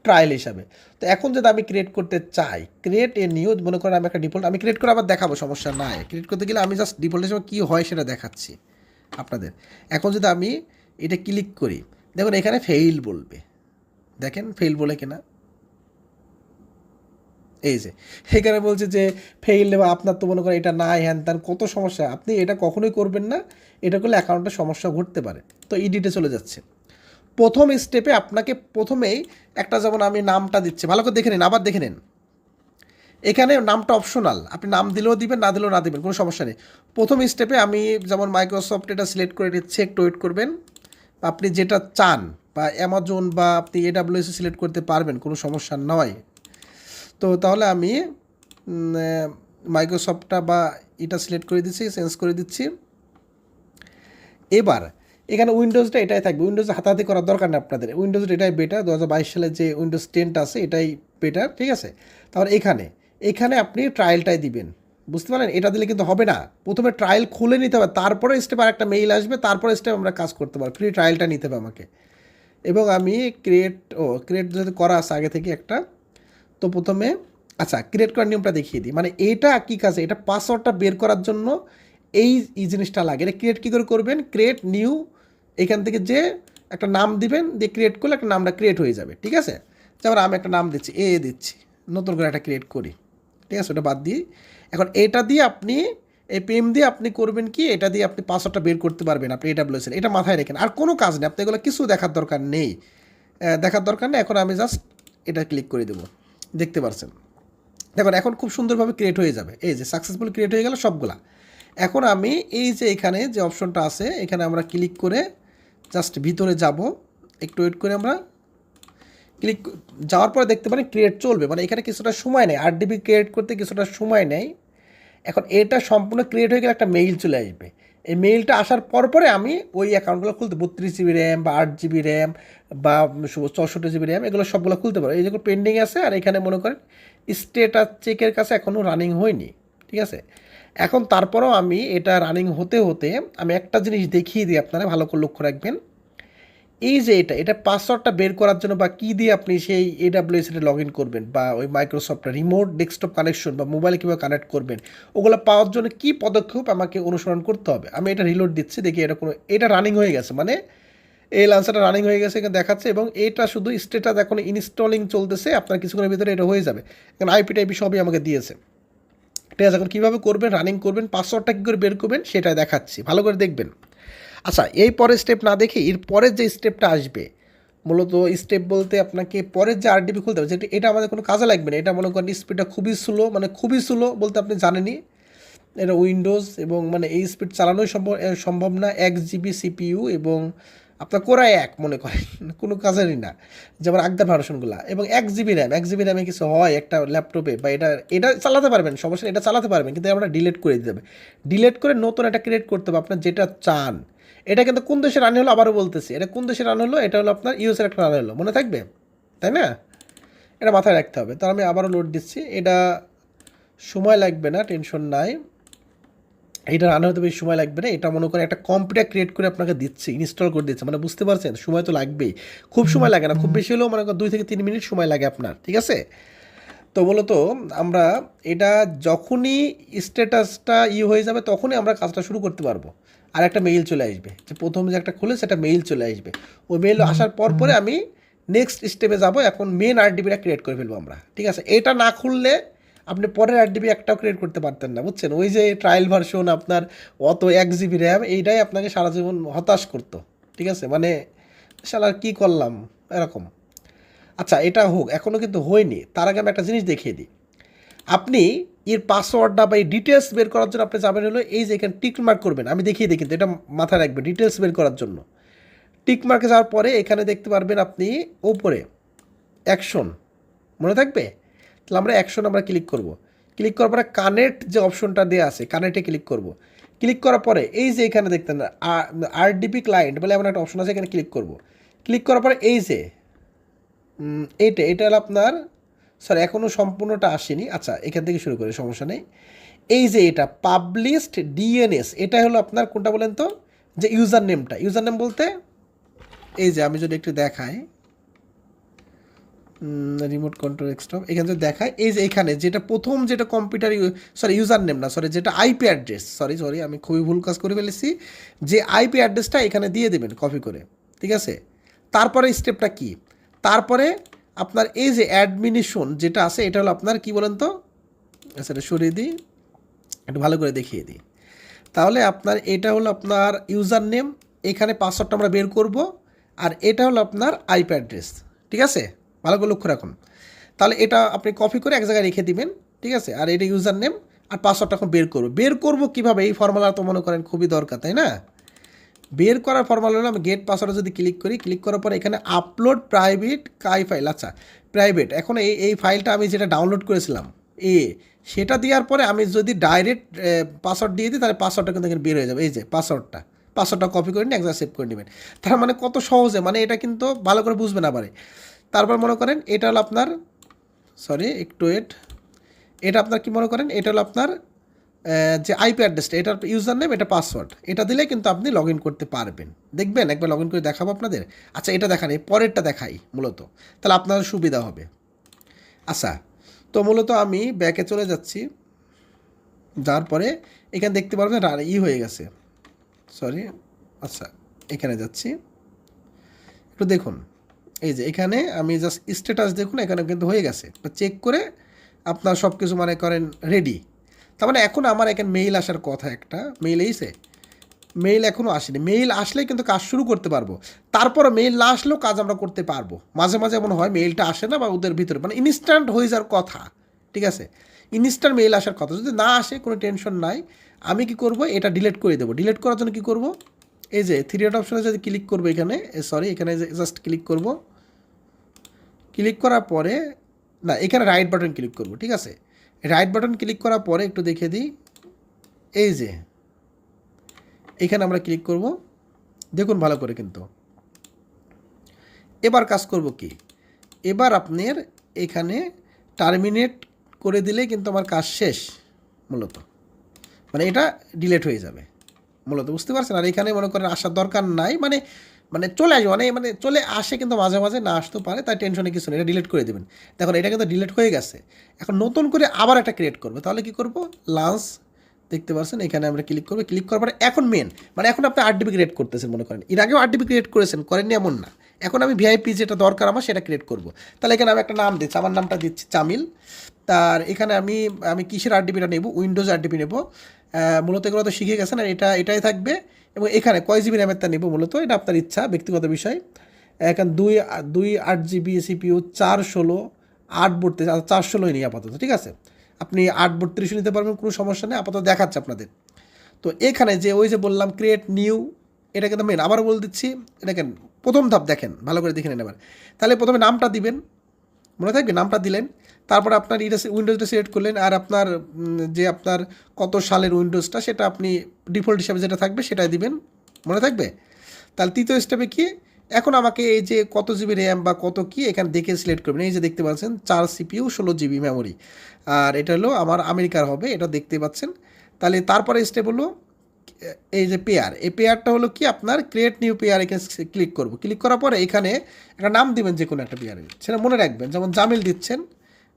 ট্রায়াল হিসাবে। তো এখন যদি আমি ক্রিয়েট করতে চাই, ক্রিয়েট এ নিউ, মনে করেন আমি একটা ডিফল্ট আমি ক্রিয়েট করে আবার দেখাবো, সমস্যা নাই। ক্রিয়েট করতে গেলে আমি জাস্ট ডিফল্ট হিসাবে কী হয় সেটা দেখাচ্ছি আপনাদের। এখন যদি আমি এটা ক্লিক করি, দেখুন এখানে ফেইল বলবে, দেখেন ফেইল বলে কিনা, এই যে এখানে বলছে যে ফেইল, বা আপনার তো মনে করেন এটা নাই, হ্যান ত্যান কত সমস্যা। আপনি এটা কখনোই করবেন না, এটা করলে অ্যাকাউন্টে সমস্যা ঘটতে পারে। তো এডিটে চলে যাচ্ছে। প্রথম স্টেপে আপনাকে প্রথমেই একটা, যেমন আমি নামটা দিচ্ছি, ভালো করে দেখে নিন, আবার দেখে নিন, এখানে নামটা অপশনাল, আপনি নাম দিলেও দিবেন, না দিলেও না দিবেন, কোনো সমস্যা নেই। প্রথম স্টেপে আমি যেমন মাইক্রোসফট এটা সিলেক্ট করে নিচ্ছি, একটু ওয়েট করবেন, আপনি যেটা চান, বা অ্যামাজন বা আপনি AWS সিলেক্ট করতে পারবেন, কোনো সমস্যা নয়। তো তাহলে আমি মাইক্রোসফটটা বা এটা সিলেক্ট করে দিচ্ছি, চেঞ্জ করে দিচ্ছি। এবার এখানে উইন্ডোজটা এটাই থাকবে, উইন্ডোজ হাতাহাতি করার দরকার নেই আপনাদের, উইন্ডোজ এটাই বেটার, 2022 সালে যে উইন্ডোজ 10টা আছে এটাই বেটার, ঠিক আছে। তাহলে এখানে আপনি ট্রায়ালটাই দিবেন, বুঝতে পারলেন। এটা দিলে কিন্তু হবে না, প্রথমে ট্রায়াল খুলে নিতে হবে, তারপরে স্টেপ আর একটা মেইল আসবে, তারপরে স্টেপ আমরা কাজ করতে পারবো, ফ্রি ট্রায়ালটা নিতে হবে আমাকে। এবং আমি ক্রিয়েট যদি করা আছে আগে থেকে একটা, তো প্রথমে আচ্ছা ক্রিয়েট করার নিয়মটা দেখিয়ে দিই, মানে এটা কী কাজে, এটা পাসওয়ার্ডটা বের করার জন্য এই জিনিসটা লাগে। এটা ক্রিয়েট কী করে করবেন, ক্রিয়েট নিউ, এখান থেকে যে একটা নাম দিবেন, দিয়ে ক্রিয়েট করলে একটা নামটা ক্রিয়েট হয়ে যাবে, ঠিক আছে। যেমন আমি একটা নাম দিচ্ছি, দিচ্ছি, নতুন করে একটা ক্রিয়েট করি, ঠিক আছে, ওটা বাদ দিই। এখন এটা দিয়ে আপনি এই পিএম দিয়ে আপনি করবেন কি, এটা দিয়ে আপনি পাসওয়ার্ডটা বের করতে পারবেন আপনি এডাব্লিউএস এর। এটা মাথায় রাখেন, আর কোনো কাজ নেই, আপনি এগুলো কিছু দেখার দরকার নেই, দেখার দরকার নেই। এখন আমি জাস্ট এটা ক্লিক করে দেবো, দেখতে পারছেন। দেখুন এখন খুব সুন্দরভাবে ক্রিয়েট হয়ে যাবে, এই যে সাকসেসফুল ক্রিয়েট হয়ে গেল সবগুলা। এখন আমি এই যে এখানে যে অপশনটা আছে এখানে আমরা ক্লিক করে জাস্ট ভিতরে যাব, একটু ওয়েট করে আমরা ক্লিক যাওয়ার পরে দেখতে পারেন ক্রিয়েট চলবে, মানে এখানে কিছুটা সময় নেয়, 8 GB ক্রিয়েট করতে কিছুটা সময় নেয়। এখন এটা সম্পূর্ণ ক্রিয়েট হয়ে গেলে একটা মেইল চলে আসবে, এই মেইলটা আসার পরে আমি ওই অ্যাকাউন্টগুলো খুলতে 32 GB র্যাম বা 8 GB র্যাম বা 64 GB র্যাম এগুলো সবগুলো খুলতে পারো। এই যেগুলো পেন্ডিং আছে, আর এখানে মনে করেন স্টেটাস চেকের কাছে এখনও রানিং হয়নি, ঠিক আছে। এখন তারপরেও আমি এটা রানিং হতে হতে আমি একটা জিনিস দেখিয়ে দিই, আপনারা ভালো করে লক্ষ্য রাখবেন। এই যে এটা পাসওয়ার্ডটা বের করার জন্য বা কী দিয়ে আপনি সেই AWS এ লগ ইন করবেন বা ওই মাইক্রোসফটের রিমোট ডেস্কটপ কানেকশন বা মোবাইলে কীভাবে কানেক্ট করবেন, ওগুলো পাওয়ার জন্য কী পদক্ষেপ আমাকে অনুসরণ করতে হবে। আমি এটা রিলোড দিচ্ছি, দেখি এটা রানিং হয়ে গেছে, মানে এই লান্সারটা রানিং হয়ে গেছে এখানে দেখাচ্ছে, এবং এটা শুধু স্টেটাস এখন ইনস্টলিং চলতেছে, আপনার কিছুক্ষণের ভিতরে এটা হয়ে যাবে। এখন আইপি টাইপি সবই আমাকে দিয়েছে, ঠিক আছে। এখন কীভাবে করবেন, রানিং করবেন, পাসওয়ার্ডটা কী করে বের করবেন সেটা দেখাচ্ছি, ভালো করে দেখবেন। আচ্ছা, এই পরের স্টেপ না দেখে এর পরের যে স্টেপটা আসবে, মূলত স্টেপ বলতে আপনাকে পরের যে আরডিবি খুলতে হবে, যেটা এটা আমাদের কোনো কাজে লাগবে না। এটা মনে করেন স্পিডটা খুবই স্লো, মানে খুবই স্লো বলতে আপনি জানেনই এটা উইন্ডোজ, এবং মানে এই স্পিড চালানোই সম্ভব না। 1 GB CPU এবং আপনার কোরাই 1 মনে করেন কোনো কাজেরই না, যেমন আগদার ভার্সনগুলো, এবং 1 GB র্যাম, 1 GB র্যামে কিছু হয় একটা ল্যাপটপে, বা এটা চালাতে পারবেন, সমস্যা এটা চালাতে পারবেন, কিন্তু আমরা ডিলিট করে দিতে হবে। ডিলিট করে নতুন একটা ক্রিয়েট করতে হবে আপনার যেটা চান। এটা কিন্তু কোন দেশে রান হলো আবারও বলতেছি, এটা কোন দেশে রান হলো, এটা হলো আপনার ইউএসের একটা রান হলো, মনে থাকবে, তাই না? এটা মাথায় রাখতে হবে। তো আমি আবারও লোড দিচ্ছি, এটা সময় লাগবে না, টেনশন নাই, এটা রান হতে বেশি সময় লাগবে না। এটা মনে করেন একটা কম্পিউটার ক্রিয়েট করে আপনাকে দিচ্ছে, ইনস্টল করে দিচ্ছে, মানে বুঝতে পারছেন, সময় তো লাগবেই, খুব সময় লাগে না, খুব বেশি হলেও মনে করেন 2 থেকে 3 মিনিট সময় লাগে আপনার, ঠিক আছে। তো মূলত আমরা এটা যখনই স্ট্যাটাসটা হয়ে যাবে তখনই আমরা কাজটা শুরু করতে পারবো। আর একটা মেইল চলে আসবে, যে প্রথম যে একটা খুলে সেটা মেইল চলে আসবে, ওই মেইল আসার পরে আমি নেক্সট স্টেপে যাব। এখন মেন আরডিবিটা ক্রিয়েট করে ফেলবো আমরা, ঠিক আছে। এটা না খুললে আপনি পরের আরডিবি একটাও ক্রিয়েট করতে পারতেন না, বুঝছেন। ওই যে ট্রায়াল ভার্সন আপনার অত 1 GB র্যাম, এইটাই আপনাকে সারা জীবন হতাশ করতো, ঠিক আছে, মানে শালা কী করলাম এরকম। আচ্ছা, এটা হোক, এখনও কিন্তু হয়নি, তার আগে আমি একটা জিনিস দেখিয়ে দিই। আপনি এর পাসওয়ার্ডটা বা এই ডিটেলস বের করার জন্য আপনি যাবেন হলো এই যে এখানে টিক মার্ক করবেন, আমি দেখিয়ে দিই, কিন্তু এটা মাথায় রাখবেন, ডিটেলস বের করার জন্য টিক মার্কে যাওয়ার পরে এখানে দেখতে পারবেন আপনি ওপরে অ্যাকশন, মনে থাকবে। তাহলে আমরা অ্যাকশন আমরা ক্লিক করব, ক্লিক করার পরে কানেক্ট যে অপশনটা দেওয়া আছে কানেক্টে ক্লিক করব। ক্লিক করার পরে এই যে এখানে দেখতেন আরডিপি ক্লায়েন্ট বলে এমন একটা অপশন আছে, এখানে ক্লিক করব। ক্লিক করার পরে এই যে এটা হলো আপনার, সরি এখনও সম্পূর্ণটা আসেনি, আচ্ছা এখান থেকে শুরু করে সমস্যা নেই। এই যে এটা পাবলিশড ডিএনএস, এটা হলো আপনার কোনটা বলেন তো, যে ইউজার নেমটা, ইউজার নেম বলতে এই যে আমি যদি একটু দেখাই রিমোট কন্ট্রোল ডেস্কটপ, এখানে যদি দেখায় এই যে এখানে যেটা প্রথম যেটা কম্পিউটার ইউজার নেম না, যেটা আইপি অ্যাড্রেস, সরি আমি খুবই ভুল কাজ করে ফেলেছি, যে আইপি অ্যাড্রেসটা এখানে দিয়ে দেবেন কপি করে, ঠিক আছে। তারপরে স্টেপটা কি, তারপরে আপনার এই যে অ্যাডমিনিশন যেটা আছে এটা হলো আপনার কি বলেন তো, আচ্ছা এটা সরিয়ে দিই, একটু ভালো করে দেখিয়ে দিই। তাহলে আপনার এটা হলো আপনার ইউজার নেম, এখানে পাসওয়ার্ডটা আমরা বের করব, আর এটা হলো আপনার আইপি অ্যাড্রেস, ঠিক আছে, ভালো করে লক্ষ্য রাখুন। তাহলে এটা আপনি কপি করে এক জায়গায় রেখে দিবেন, ঠিক আছে। আর এটা ইউজার নেম আর পাসওয়ার্ডটা এখন বের করবো কীভাবে, এই ফর্মুলা তো মনে করেন খুবই দরকার, তাই না। বের করার ফর্মুলা হলো আমি গেট পাসওয়ার্ডে যদি ক্লিক করি, ক্লিক করার পরে এখানে আপলোড প্রাইভেট কাই ফাইল, আচ্ছা প্রাইভেট, এখন এই ফাইলটা আমি যেটা ডাউনলোড করেছিলাম সেটা দেওয়ার পরে আমি যদি ডাইরেক্ট পাসওয়ার্ড দিয়ে দিই, তাহলে পাসওয়ার্ডটা কিন্তু এখানে বের হয়ে যাবে, এই যে পাসওয়ার্ডটা কপি করে নিয়ে এক জায়গায় সেভ করে নেবেন। তার মানে কত সহজে, মানে এটা কিন্তু ভালো করে বুঝবেন আবারে। তারপর মনে করেন এটা হলো আপনার, একটু এটা আপনার কি মনে করেন, এটা হলো আপনার যে আইপি অ্যাড্রেসটা, এটার ইউজার নেম, এটা পাসওয়ার্ড, এটা দিলে কিন্তু আপনি লগ ইন করতে পারবেন। দেখবেন একবার লগ ইন করে দেখাবো আপনাদের। আচ্ছা এটা দেখান, এই পরেরটা দেখাই মূলত, তাহলে আপনার সুবিধা হবে। আচ্ছা, তো মূলত আমি ব্যাকে চলে যাচ্ছি, যাওয়ার পরে এখানে দেখতে পারবেন হয়ে গেছে, আচ্ছা এখানে যাচ্ছি, একটু দেখুন, এই যে এখানে আমি জাস্ট স্ট্যাটাস দেখুন, এখানে কিন্তু হয়ে গেছে, চেক করে আপনার সব কিছু মনে করেন রেডি। তার মানে এখন আমার এখানে মেইল আসার কথা, একটা মেইল এসে, মেইল এখনও আসেনি। মেইল আসলেই কিন্তু কাজ শুরু করতে পারবো। তারপরে মেইল না আসলেও কাজ আমরা করতে পারবো। মাঝে মাঝে এমন হয় মেইলটা আসে না, বা ওদের ভিতরে মানে ইনস্ট্যান্ট হয়ে যাওয়ার কথা, ঠিক আছে, ইনস্ট্যান্ট মেইল আসার কথা। যদি না আসে কোনো টেনশন নাই, আমি কি করব, এটা ডিলিট করে দেবো। ডিলিট করার জন্য কী করব, এই যে থ্রি ডট অপশনে যদি ক্লিক করবো এখানে, সরি এখানে জাস্ট ক্লিক করব, ক্লিক করার পরে না, এখানে রাইট বাটন ক্লিক করব, ঠিক আছে। রাইট বাটন ক্লিক করার পরে একটু দেখে দিই, এই যে এখানে আমরা ক্লিক করব, দেখুন ভালো করে। কিন্তু এবার কাজ করব কি, এবার আপনার এখানে টার্মিনেট করে দিলে কিন্তু আমার কাজ শেষ মূলত, মানে এটা ডিলেট হয়ে যাবে মূলত, বুঝতে পারছেন। আর এখানে মনে করেন আসার দরকার নাই, মানে মানে চলে আসবে, মানে চলে আসে, কিন্তু মাঝে মাঝে না আসতেও পারে, তাই টেনশনে কিছু নেই, এটা ডিলিট করে দেবেন। দেখুন এটা কিন্তু ডিলিট হয়ে গেছে। এখন নতুন করে আবার একটা ক্রিয়েট করবো, তাহলে কি করব, লাঞ্চ দেখতে পাচ্ছেন এখানে আমরা ক্লিক করবো। ক্লিক করার পরে এখন মেন, মানে এখন আপনি 8 ডিবি ক্রিয়েট করতেছেন, মনে করেন এর আগেও 8 ডিবি ক্রিয়েট করেছেন, করেননি এমন না। এখন আমি ভিআইপি যেটা দরকার আমার সেটা ক্রিয়েট করব। তাহলে এখানে আমি একটা নাম দিচ্ছি, আমার নামটা দিচ্ছি চামিল। তার এখানে আমি আমি কিসের 8 ডিবিটা নেব, উইন্ডোজ 8 ডিবি নেব। মূলত এগুলো তো শিখে গেছেন, আর এটাই থাকবে। এবং এখানে কয় জিবি র্যামেরটা নেব মূলত এটা আপনার ইচ্ছা, ব্যক্তিগত বিষয়। এখন দুই 8 জিবি সিপিইউ, 416 8 32, 416 নিই আপাতত, ঠিক আছে। আপনি 8 32 নিতে পারবেন, কোনো সমস্যা নেই, আপাতত দেখাচ্ছে আপনাদের। তো এখানে যে ওই যে বললাম ক্রিয়েট নিউ, এটা কিন্তু মেন, আবারও বলে দিচ্ছি, এটা কেন প্রথম ধাপ দেখেন, ভালো করে দেখে নেন এবার। তাহলে প্রথমে নামটা দিবেন, মনে থাকবে, নামটা দিলেন। তারপরে আপনার এটা উইন্ডোজটা সিলেক্ট করলেন, আর আপনার যে আপনার কত সালের উইন্ডোজটা সেটা আপনি ডিফল্ট হিসাবে যেটা থাকবে সেটাই দিবেন, মনে থাকবে। তাহলে তৃতীয় স্টেপে কি, এখন আমাকে এই যে কত জিবি র্যাম বা কত কি এখানে দেখে সিলেক্ট করবেন। এই যে দেখতে পাচ্ছেন 4 সিপিইউ 16 জিবি মেমোরি, আর এটা হলো আমার আমেরিকার হবে, এটা দেখতে পাচ্ছেন। তাহলে তারপরে স্টেপ হলো এই যে পেয়ার, এই পেয়ারটা হলো কি আপনার ক্রিয়েট নিউ পেয়ার, এখানে ক্লিক করব। ক্লিক করার পরে এখানে একটা নাম দিবেন, যে কোনো একটা পেয়ারে, সেটা মনে রাখবেন, যেমন জামিল দিচ্ছেন,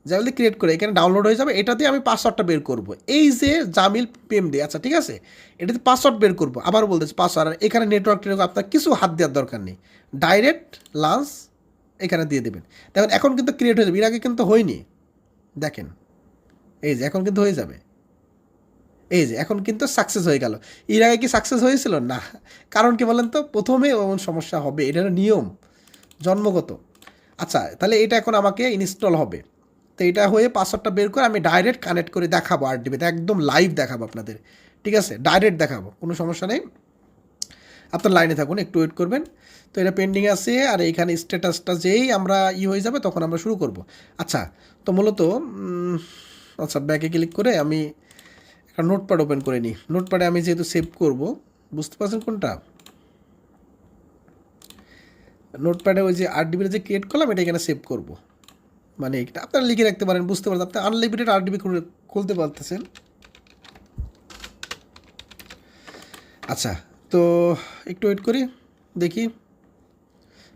জামিল দিয়ে ক্রিয়েট করে এখানে ডাউনলোড হয়ে যাবে। এটা দিয়ে আমি পাসওয়ার্ডটা বের করব, এই যে জামিল পেম দিয়ে, আচ্ছা ঠিক আছে, এটাতে পাসওয়ার্ড বের করব। আবার বলতেছি পাসওয়ার্ড, আর এখানে নেটওয়ার্ক আপনার কিছু হাত দেওয়ার দরকার নেই, ডাইরেক্ট লাঞ্চ এখানে দিয়ে দেবেন। দেখুন এখন কিন্তু ক্রিয়েট হয়ে যাবে, এর আগে কিন্তু হয়নি, দেখেন এই যে এখন কিন্তু হয়ে যাবে, এই যে এখন কিন্তু সাকসেস হয়ে গেল। এর আগে কি সাকসেস হয়েছিল না? কারণ কি বলেন তো, প্রথমে এমন সমস্যা হবে, এটা নিয়ম জন্মগত। আচ্ছা তাহলে এটা এখন আমাকে ইনস্টল হবে, তো এটা হয়ে পাসওয়ার্ডটা বের করে আমি ডাইরেক্ট কানেক্ট করে দেখাবো 8 ডিবিতে, একদম লাইভ দেখাবো আপনাদের, ঠিক আছে, ডাইরেক্ট দেখাবো, কোনো সমস্যা নেই। আপনার লাইনে থাকুন, একটু ওয়েট করবেন। তো এটা পেন্ডিং আছে, আর এইখানে স্ট্যাটাসটা যেই আমরা হয়ে যাবে তখন আমরা শুরু করব। আচ্ছা তো মূলত আচ্ছা ব্যাকে ক্লিক করে আমি একটা নোটপ্যাড ওপেন করে নিই। নোটপ্যাডে আমি যেহেতু সেভ করব, বুঝতে পারছেন কোনটা, নোটপ্যাডে ওই যে 8 ডিবির যে ক্রিয়েট করলাম এটা এখানে সেভ করব, মানে এটা আপনারা লিখে রাখতে পারেন, বুঝতে পারছেন, আপনি আনলিমিটেড 8 ডিবি খুলতে পারতেছেন। আচ্ছা তো একটু ওয়েট করি, দেখি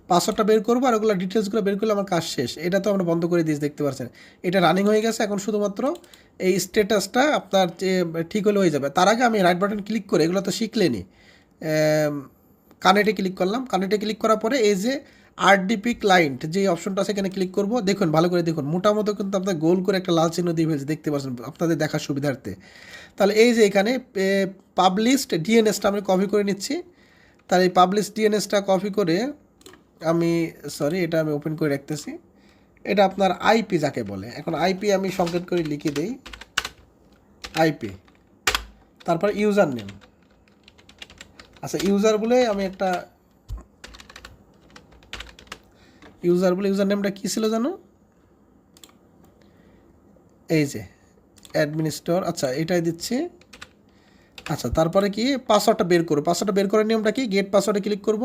পাসওয়ার্ডটা বের করবো, আর ওগুলো ডিটেলসগুলো বের করলে আমার কাজ শেষ। এটা তো আমরা বন্ধ করে দিয়েছি, দেখতে পাচ্ছেন এটা রানিং হয়ে গেছে। এখন শুধুমাত্র এই স্ট্যাটাসটা আপনার যে ঠিক হলে হয়ে যাবে। তার আগে আমি রাইট বাটন ক্লিক করে, এগুলো তো শিখলেনি, কানেক্টে ক্লিক করলাম। কানেক্টে ক্লিক করার পরে এই যে 8 ডিপি ক্লায়েন্ট যে অপশনটা আছে এখানে ক্লিক করব। দেখুন ভালো করে দেখুন, মোটামুটি কিন্তু আপনার গোল করে একটা লাল চিহ্ন দিয়ে ফেলছে, দেখতে পাচ্ছেন আপনাদের দেখার সুবিধার্থে। তাহলে এই যে এখানে পাবলিশড ডিএনএসটা আমি কপি করে নিচ্ছি। তাহলে এই পাবলিশ ডিএনএসটা কপি করে আমি, সরি এটা আমি ওপেন করে রাখতেছি, এটা আপনার আইপি যাকে বলে। এখন আইপি আমি সংকেত করে লিখে দিই, আইপি, তারপর ইউজার নেম। আচ্ছা ইউজার বলে আমি একটা ইউজার নেমটা কী ছিল জানো, এই যে অ্যাডমিনিস্টর, আচ্ছা এটাই দিচ্ছি। আচ্ছা তারপরে কি পাসওয়ার্ডটা বের করবো, পাসওয়ার্ডটা বের করার নিয়মটা কি, গেট পাসওয়ার্ডে ক্লিক করব,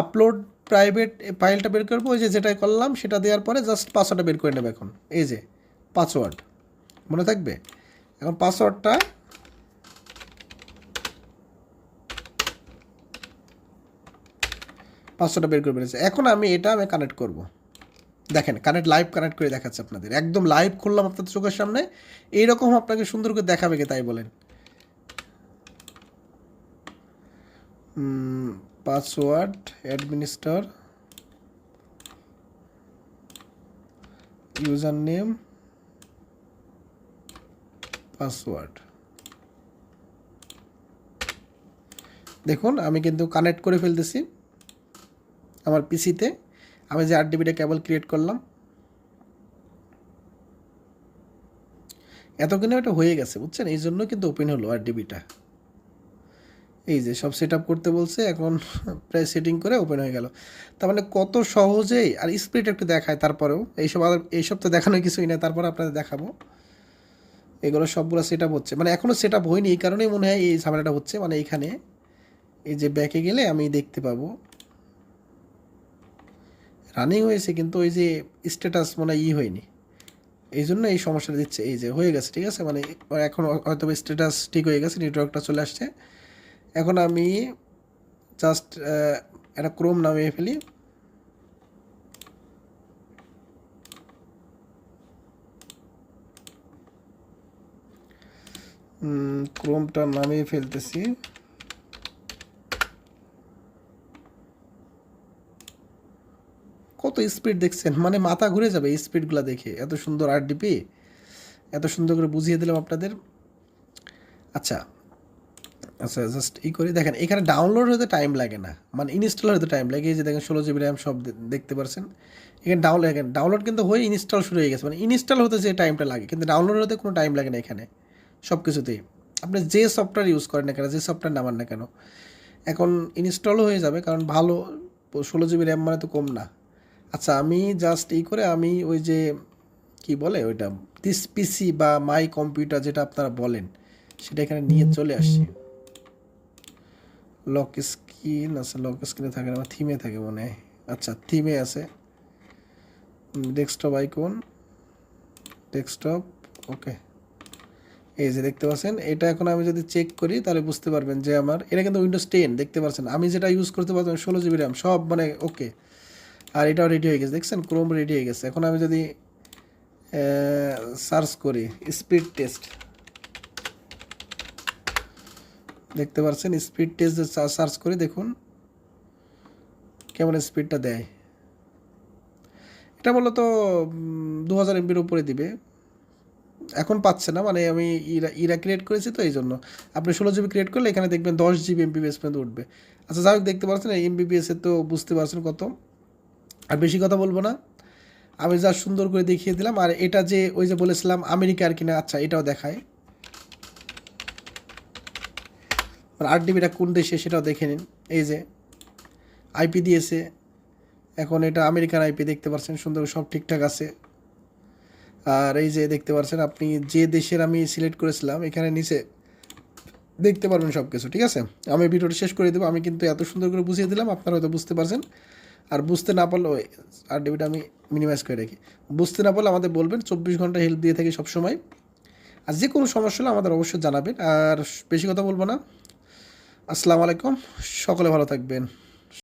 আপলোড প্রাইভেট ফাইলটা বের করবো, ওই যে যেটাই করলাম সেটা দেওয়ার পরে জাস্ট পাসওয়ার্ডটা বের করে নেবে। এখন এই যে পাসওয়ার্ড মনে থাকবে, এখন পাসওয়ার্ডটা বের করে ফেলেছে। এখন আমি কানেক্ট করব, দেখেন কানেক্ট, লাইভ কানেক্ট করে দেখাচ্ছে আপনাদের, একদম লাইভ খুললাম আপনাদের চোখের সামনে, এইরকম আপনাকে সুন্দর করে দেখাবে কি তাই বলেন। Password administrator, user name, password. দেখুন আমি কিন্তু কানেক্ট করে ফেলতেছি আমার পিসিতে। আমি যে 8 জিবিটা কেবল ক্রিয়েট করলাম, এতক্ষণে এটা হয়ে গেছে বুঝছেন, এই জন্য কিন্তু ওপেন হলো 8 জিবিটা। এই যে সব সেট আপ করতে বলছে, এখন প্রায় সেটিং করে ওপেন হয়ে গেল। তার মানে কত সহজেই, আর স্পিড একটু দেখায় তারপরেও, এইসব তো দেখানোর কিছুই না, তারপরে আপনাদের দেখাবো। এগুলো সবগুলো সেট আপ হচ্ছে, মানে এখনও সেট আপ হয়নি, এই কারণেই মনে হয় এই ঝামেলাটা হচ্ছে। মানে এইখানে এই যে ব্যাকে গেলে আমি দেখতে পাবো রানিং হয়েছে, কিন্তু ওই যে স্ট্যাটাস মনে হয়নি, এই জন্য এই সমস্যাটা দিচ্ছে। এই যে হয়ে গেছে, ঠিক আছে, মানে এখন হয়তো স্ট্যাটাস ঠিক হয়ে গেছে, নেটওয়ার্কটা চলে আসছে। এখন আমি জাস্ট একটা ক্রোম নামিয়ে ফেলি। ক্রোমটা নামিয়ে ফেলতেছি। কত স্পিড দেখছেন, মানে মাথা ঘুরে যাবে এই স্পিডগুলো দেখে। এত সুন্দর 8 জিবি, এত সুন্দর করে বুঝিয়ে দিলাম আপনাদের। আচ্ছা আচ্ছা, জাস্ট করি, দেখেন এখানে ডাউনলোড হতে টাইম লাগে না, মানে ইনস্টল হতে টাইম লাগে। এই যে দেখেন 16 জিবি র্যাম সব দেখতে পাচ্ছেন। এখানে ডাউনলোড কিন্তু হয়ে ইনস্টল শুরু হয়ে গেছে, মানে ইনস্টল হতে যে টাইমটা লাগে, কিন্তু ডাউনলোড হতে কোনো টাইম লাগে না এখানে সব কিছুতেই। আপনি যে সফটওয়্যার ইউজ করেন না কেন, যে সফটওয়্যার নামান না কেন, এখন ইনস্টলও হয়ে যাবে, কারণ ভালো 16 জিবি র্যাম মানে তো কম না। আচ্ছা আমি জাস্ট করে আমি ওই যে কি বলে ওইটা, দিস পিসি বা মাই কম্পিউটার যেটা আপনারা বলেন, সেটা এখানে নিয়ে চলে আসছি। লক স্ক্রিন আছে, লক স্ক্রিনে থাকে না, থিমে থাকে মনে হয়। আচ্ছা থিমে আছে, ডেস্কটপ আইকন, ডেস্কটপ, ওকে। এই যে দেখতে পাচ্ছেন, এটা এখন আমি যদি চেক করি তাহলে বুঝতে পারবেন যে আমার এটা কিন্তু উইন্ডোজ 10 দেখতে পাচ্ছেন। আমি যেটা ইউজ করতে পারতাম 16 জিবি র্যাম সব মানে ওকে, আর এটাও রেডি হয়ে গেছে, দেখছেন ক্রোম রেডি হয়ে গেছে। এখন আমি যদি সার্চ করি স্পিড টেস্ট, দেখতে পাচ্ছেন স্পিড টেস্ট সার্চ করি, দেখুন কেমন স্পিডটা দেয়। এটা মূলত 2000 এমবির উপরে দিবে, এখন পাচ্ছে না, মানে আমি ইরা ক্রিয়েট করেছি তো এই জন্য। আপনি 16 জিবি ক্রিয়েট করলে এখানে দেখবেন 10 জিবি এমবিপিএস পর্যন্ত উঠবে। আচ্ছা যাই হোক, দেখতে পাচ্ছেন এমবিপিএসের তো বুঝতে পারছেন কত। আর বেশি কথা বলবো না, আমি যা সুন্দর করে দেখিয়ে দিলাম। আর এটা যে ওই যে বলেছিলাম আমেরিকার কিনা, আচ্ছা এটাও দেখায়, 8 জিবিটা কোন দেশে সেটাও দেখে নিন। এই যে আইপি দিয়েছে, এখন এটা আমেরিকান আইপি, দেখতে পাচ্ছেন সুন্দর সব ঠিকঠাক আছে। আর এই যে দেখতে পাচ্ছেন আপনি যে দেশের আমি সিলেক্ট করেছিলাম, এখানে নিচে দেখতে পারবেন সব কিছু, ঠিক আছে। আমি ভিডিওটা শেষ করে দেবো, আমি কিন্তু এত সুন্দর করে বুঝিয়ে দিলাম, আপনারা হয়তো বুঝতে পারছেন। আর বুঝতে না পারলে ওই 8 জিবিটা আমি মিনিমাইজ করে রাখি। বুঝতে না পারলে আমাদের বলবেন, 24 ঘন্টা হেল্প দিয়ে থাকি সবসময়। আর যে কোনো সমস্যা হলে আমাদের অবশ্যই জানাবেন। আর বেশি কথা বলবো না, আসসালামু আলাইকুম, সকলে ভালো থাকবেন।